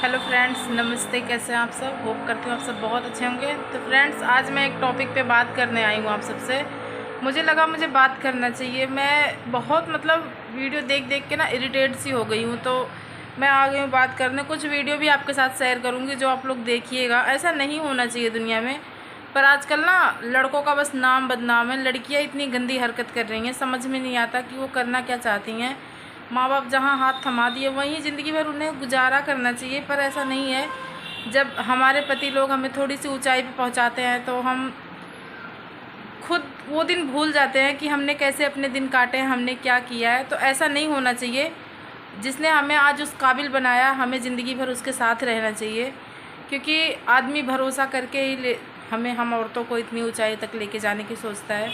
Hello friends, नमस्ते। कैसे हैं आप सब? होप करती हूँ आप सब बहुत अच्छे होंगे। तो फ्रेंड्स, आज मैं एक टॉपिक पे बात करने आई हूँ आप सबसे। मुझे लगा मुझे बात करना चाहिए। मैं बहुत वीडियो देख देख के ना इरिटेट सी हो गई हूँ, तो मैं आ गई हूँ बात करने। कुछ वीडियो भी आपके साथ शेयर करूँगी जो आप लोग देखिएगा। ऐसा नहीं होना चाहिए दुनिया में, पर आजकल ना लड़कों का बस नाम बदनाम है। लड़कियाँ इतनी गंदी हरकत कर रही हैं, समझ में नहीं आता कि वो करना क्या चाहती हैं। माँ बाप जहाँ हाथ थमा दिए वहीं ज़िंदगी भर उन्हें गुजारा करना चाहिए, पर ऐसा नहीं है। जब हमारे पति लोग हमें थोड़ी सी ऊंचाई पे पहुँचाते हैं तो हम खुद वो दिन भूल जाते हैं कि हमने कैसे अपने दिन काटे हैं, हमने क्या किया है। तो ऐसा नहीं होना चाहिए। जिसने हमें आज उस काबिल बनाया, हमें ज़िंदगी भर उसके साथ रहना चाहिए, क्योंकि आदमी भरोसा करके ही हम औरतों को इतनी ऊंचाई तक लेके जाने की सोचता है।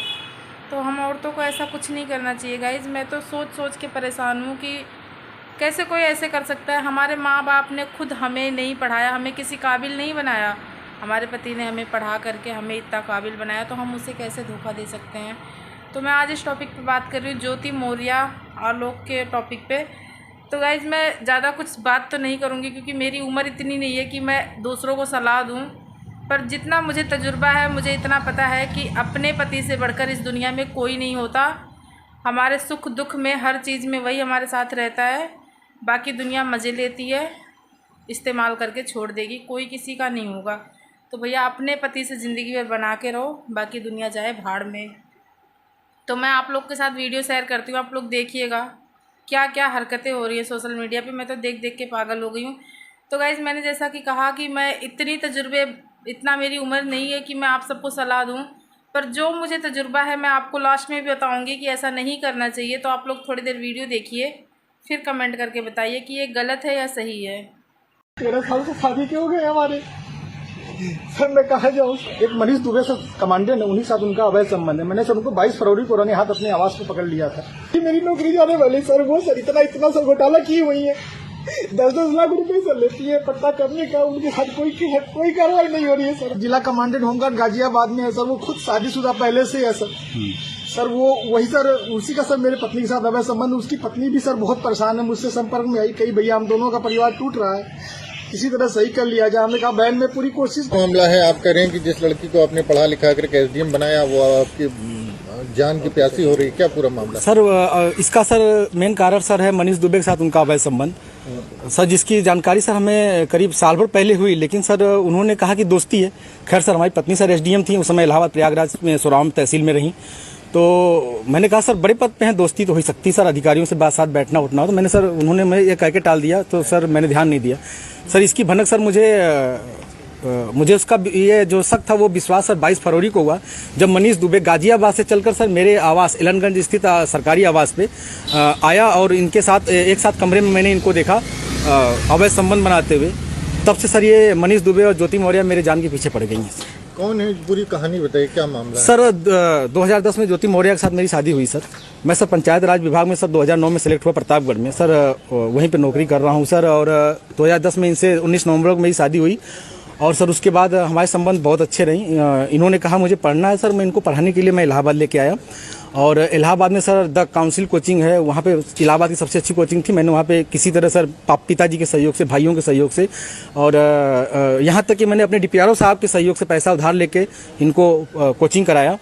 तो हम औरतों को ऐसा कुछ नहीं करना चाहिए गाइज़। मैं तो सोच सोच के परेशान हूँ कि कैसे कोई ऐसे कर सकता है। हमारे माँ बाप ने खुद हमें नहीं पढ़ाया, हमें किसी काबिल नहीं बनाया। हमारे पति ने हमें पढ़ा करके हमें इतना काबिल बनाया, तो हम उसे कैसे धोखा दे सकते हैं। तो मैं आज इस टॉपिक पे बात कर रही हूँ, ज्योति मौर्य आलोक के टॉपिक पे। तो गाइज़, मैं ज़्यादा कुछ बात तो नहीं करूँगी, क्योंकि मेरी उम्र इतनी नहीं है कि मैं दूसरों को सलाह दूँ। पर जितना मुझे तजुर्बा है, मुझे इतना पता है कि अपने पति से बढ़कर इस दुनिया में कोई नहीं होता। हमारे सुख दुख में, हर चीज़ में वही हमारे साथ रहता है। बाकी दुनिया मज़े लेती है, इस्तेमाल करके छोड़ देगी, कोई किसी का नहीं होगा। तो भैया अपने पति से ज़िंदगी भर बना के रहो, बाकी दुनिया जाए भाड़ में। तो मैं आप लोग के साथ वीडियो शेयर करती हूँ, आप लोग देखिएगा क्या क्या हरकतें हो रही है सोशल मीडिया पे। मैं तो देख देख के पागल हो गई हूँ। तो गाइज़, मैंने जैसा कि कहा कि मैं इतना मेरी उम्र नहीं है कि मैं आप सबको सलाह दूं, पर जो मुझे तजुर्बा है मैं आपको लास्ट में भी बताऊंगी कि ऐसा नहीं करना चाहिए। तो आप लोग थोड़ी देर वीडियो देखिए, फिर कमेंट करके बताइए कि ये गलत है या सही है। 13 साल से शादी क्यों गए हमारे? सर मैं कहा जाऊँ, एक मनीष दुबे से कमांडेंट है, उन्हीं साथ उनका अवैध संबंध है। मैंने सर उनको 22 फरवरी को उन्होंने हाथ अपने आवास पे पकड़ लिया था। मेरी नौकरी जाने वाली सर, वो सर इतना सर घोटाला की हुई है। 10-10 लाख रुपए सर लेती है पट्टा करने का, उनके साथ कोई कार्रवाई नहीं हो रही है सर। जिला कमांडेंट होमगार्ड गाजियाबाद में है सर, वो खुद शादीशुदा पहले से है सर वो वही सर, उसी का सर मेरे पत्नी के साथ अवैध संबंध। उसकी पत्नी भी सर बहुत परेशान है, मुझसे संपर्क में आई, कई भैया हम दोनों का परिवार टूट रहा है, किसी तरह सही कर लिया जाए। हमने कहा बहन में पूरी कोशिश। मामला है, आप कह रहे हैं कि जिस लड़की को आपने पढ़ा लिखा करके एसडीएम बनाया वो आपकी जान की प्यासी हो रही है, क्या पूरा मामला? सर इसका सर मेन कारण सर है मनीष दुबे के साथ उनका अवैध संबंध सर, जिसकी जानकारी सर हमें करीब साल भर पहले हुई, लेकिन सर उन्होंने कहा कि दोस्ती है। खैर सर, हमारी पत्नी सर एसडीएम थी उस समय, इलाहाबाद प्रयागराज में सोराम तहसील में रही। तो मैंने कहा सर बड़े पद पे हैं, दोस्ती तो हो ही सकती सर, अधिकारियों से बात साथ बैठना उठना हो। तो मैंने सर, उन्होंने मैं ये कह के टाल दिया, तो सर मैंने ध्यान नहीं दिया। सर इसकी भनक सर मुझे उसका ये जो शक था वो विश्वास सर 22 फरवरी को हुआ, जब मनीष दुबे गाजियाबाद से चलकर सर मेरे आवास एलनगंज स्थित सरकारी आवास पे आया, और इनके साथ एक साथ कमरे में मैंने इनको देखा अवैध संबंध बनाते हुए। तब से सर ये मनीष दुबे और ज्योति मौर्य मेरे जान के पीछे पड़ गई हैं। कौन है, पूरी कहानी बताइए, क्या मामला है? सर 2010 में ज्योति मौर्य के साथ मेरी शादी हुई सर। मैं सर पंचायत राज विभाग में सर 2009 में सेलेक्ट हुआ प्रतापगढ़ में सर, वहीं पे नौकरी कर रहा हूँ सर। और 2010 में इनसे 19 नवंबर को मेरी शादी हुई, और सर उसके बाद हमारे संबंध बहुत अच्छे रही। इन्होंने कहा मुझे पढ़ना है सर, मैं इनको पढ़ाने के लिए मैं इलाहाबाद लेके आया। और इलाहाबाद में सर द काउंसिल कोचिंग है, वहाँ पे इलाहाबाद की सबसे अच्छी कोचिंग थी। मैंने वहाँ पे किसी तरह सर पिताजी के सहयोग से, भाइयों के सहयोग से, और यहाँ तक कि मैंने अपने डीपीआरओ साहब के सहयोग से पैसा उधार लेके इनको कोचिंग कराया।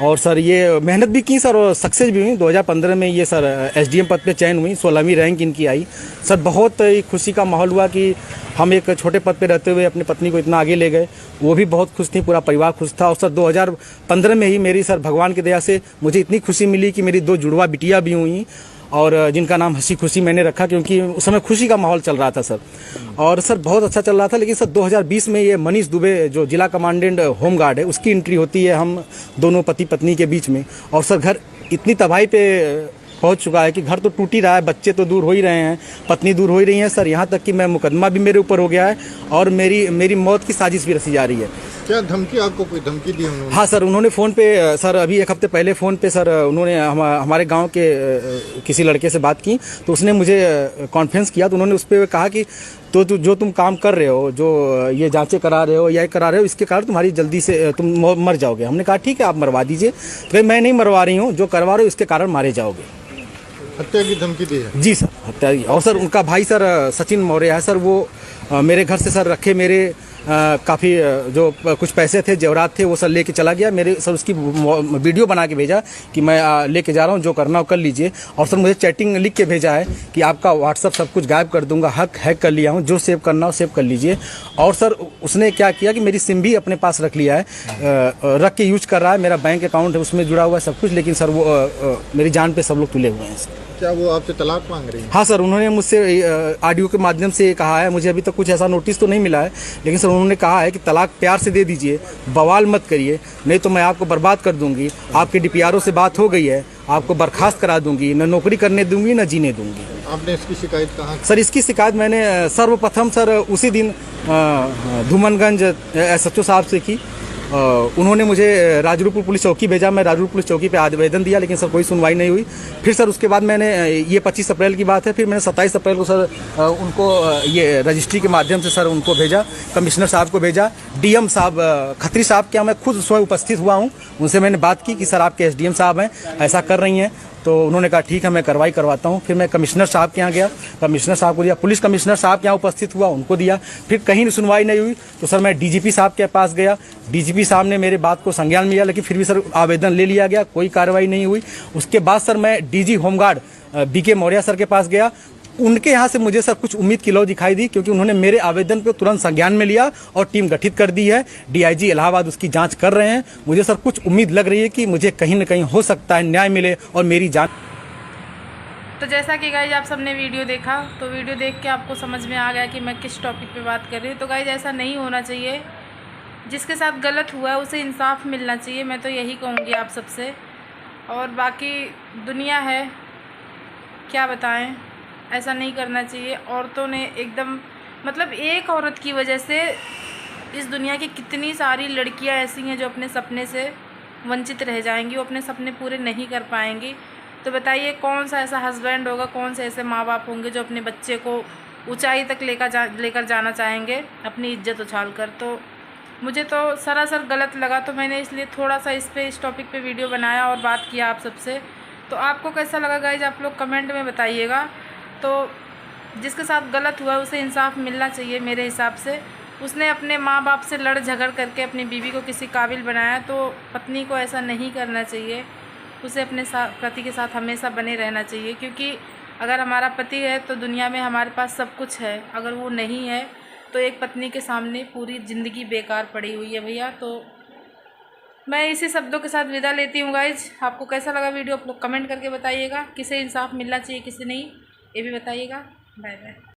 और सर ये मेहनत भी की सर, और सक्सेस भी हुई। 2015 में ये सर एसडीएम पद पे चयन हुई, 16वीं रैंक इनकी आई। सर बहुत ही खुशी का माहौल हुआ कि हम एक छोटे पद पे रहते हुए अपनी पत्नी को इतना आगे ले गए। वो भी बहुत खुश थी, पूरा परिवार खुश था। और सर 2015 में ही मेरी सर भगवान की दया से मुझे इतनी खुशी मिली कि मेरी 2 जुड़वा बिटिया भी हुई, और जिनका नाम हंसी खुशी मैंने रखा, क्योंकि उस समय खुशी का माहौल चल रहा था सर। और सर बहुत अच्छा चल रहा था। लेकिन सर 2020 में ये मनीष दुबे जो जिला कमांडेंट होमगार्ड है, उसकी एंट्री होती है हम दोनों पति पत्नी के बीच में। और सर घर इतनी तबाही पे पहुंच चुका है कि घर तो टूट ही रहा है, बच्चे तो दूर हो ही रहे हैं, पत्नी दूर हो ही रही है सर। यहाँ तक कि मैं मुकदमा भी मेरे ऊपर हो गया है, और मेरी मौत की साजिश भी रची जा रही है। क्या धमकी, आपको कोई धमकी दी उन्होंने? हाँ सर, उन्होंने फ़ोन पे सर अभी 1 हफ्ते पहले फ़ोन पे सर उन्होंने हमारे गांव के किसी लड़के से बात की, तो उसने मुझे कॉन्फ्रेंस किया। तो उन्होंने उस पर कहा कि जो तुम काम कर रहे हो, जो ये जांचें करा रहे हो या करा रहे हो, इसके कारण तुम्हारी जल्दी से तुम मर जाओगे। हमने कहा ठीक है, आप मरवा दीजिए। तो मैं नहीं मरवा रही हूँ, जो करवा रहे हो इसके कारण मारे जाओगे। हत्या की धमकी दी है? जी सर, हत्या की। और सर उनका भाई सर सचिन मौर्य है सर, वो मेरे घर से सर रखे मेरे काफ़ी जो कुछ पैसे थे, जेवरात थे, वो सर लेके चला गया। मेरे सर उसकी वीडियो बना के भेजा कि मैं लेके जा रहा हूँ, जो करना हो कर लीजिए। और सर मुझे चैटिंग लिख के भेजा है कि आपका व्हाट्सअप सब कुछ गायब कर दूंगा, हैक कर लिया हूँ, जो सेव करना हो सेव कर लीजिए। और सर उसने क्या किया कि मेरी सिम भी अपने पास रख लिया है, रख के यूज कर रहा है। मेरा बैंक अकाउंट है उसमें जुड़ा हुआ है सब कुछ, लेकिन सर वो मेरी जान पे सब लोग तुले हुए हैं सर। क्या वो आपसे तलाक मांग रही है? हाँ सर, उन्होंने मुझसे ऑडियो के माध्यम से कहा है, मुझे अभी तक कुछ ऐसा नोटिस तो नहीं मिला है, लेकिन सर उन्होंने कहा है कि तलाक प्यार से दे दीजिए, बवाल मत करिए, नहीं तो मैं आपको बर्बाद कर दूंगी। आपके डीपीआरओ से बात हो गई है, आपको बर्खास्त करा दूंगी, न नौकरी करने दूंगी न जीने दूंगी। आपने इसकी शिकायत कहाँ? सर इसकी शिकायत मैंने सर्वप्रथम सर उसी दिन धूमनगंज SHO साहब से की। उन्होंने मुझे राजरूपुर पुलिस चौकी भेजा, मैं राजरूपुर पुलिस चौकी पे आवेदन दिया, लेकिन सर कोई सुनवाई नहीं हुई। फिर सर उसके बाद मैंने ये 25 अप्रैल की बात है, फिर मैंने 27 अप्रैल को सर उनको ये रजिस्ट्री के माध्यम से सर उनको भेजा, कमिश्नर साहब को भेजा, DM साहब खत्री साहब के यहाँ मैं खुद स्वयं उपस्थित हुआ हूँ। उनसे मैंने बात की कि सर आपके SDM साहब हैं, ऐसा कर रही हैं, तो उन्होंने कहा ठीक है मैं कार्रवाई करवाता हूँ। फिर मैं कमिश्नर साहब के यहाँ गया, कमिश्नर साहब को दिया, पुलिस कमिश्नर साहब के यहाँ उपस्थित हुआ, उनको दिया। फिर कहीं सुनवाई नहीं हुई तो सर मैं DGP साहब के पास गया, DGP साहब ने मेरे बात को संज्ञान में लिया, लेकिन फिर भी सर आवेदन ले लिया गया, कोई कार्रवाई नहीं हुई। उसके बाद सर मैं DG home guard BK Maurya sir के पास गया। उनके यहाँ से मुझे सर कुछ उम्मीद की लौ दिखाई दी, क्योंकि उन्होंने मेरे आवेदन पर तुरंत संज्ञान में लिया और टीम गठित कर दी है। DIG इलाहाबाद उसकी जांच कर रहे हैं। मुझे सर कुछ उम्मीद लग रही है कि मुझे कहीं न कहीं हो सकता है न्याय मिले और मेरी जान। तो जैसा कि गाइज आप सबने वीडियो देखा, तो वीडियो देख के आपको समझ में आ गया कि मैं किस टॉपिक पे बात कर रही हूँ। तो गाइज ऐसा नहीं होना चाहिए, जिसके साथ गलत हुआ है उसे इंसाफ मिलना चाहिए, मैं तो यही कहूँगी आप सबसे। और बाकी दुनिया है, क्या बताएं, ऐसा नहीं करना चाहिए। औरतों ने एकदम मतलब एक औरत की वजह से इस दुनिया की कितनी सारी लड़कियां ऐसी हैं जो अपने सपने से वंचित रह जाएंगी, वो अपने सपने पूरे नहीं कर पाएंगी। तो बताइए कौन सा ऐसा हस्बैंड होगा, कौन से ऐसे माँ बाप होंगे जो अपने बच्चे को ऊंचाई तक लेकर जाना चाहेंगे अपनी इज्जत उछाल कर। तो मुझे तो सरासर गलत लगा, तो मैंने इसलिए थोड़ा सा इस टॉपिक पे वीडियो बनाया और बात किया आप सबसे। तो आपको कैसा लगा गाइज, आप लोग कमेंट में बताइएगा। तो जिसके साथ गलत हुआ उसे इंसाफ मिलना चाहिए मेरे हिसाब से। उसने अपने माँ बाप से लड़ झगड़ करके अपनी बीवी को किसी काबिल बनाया, तो पत्नी को ऐसा नहीं करना चाहिए। उसे अपने पति के साथ हमेशा बने रहना चाहिए, क्योंकि अगर हमारा पति है तो दुनिया में हमारे पास सब कुछ है, अगर वो नहीं है तो एक पत्नी के सामने पूरी ज़िंदगी बेकार पड़ी हुई है भैया। तो मैं इसी शब्दों के साथ विदा लेती हूँ गाइज। आपको कैसा लगा वीडियो आप लोग कमेंट करके बताइएगा, किसे इंसाफ मिलना चाहिए किसे नहीं, ये भी बताइएगा। Bye bye.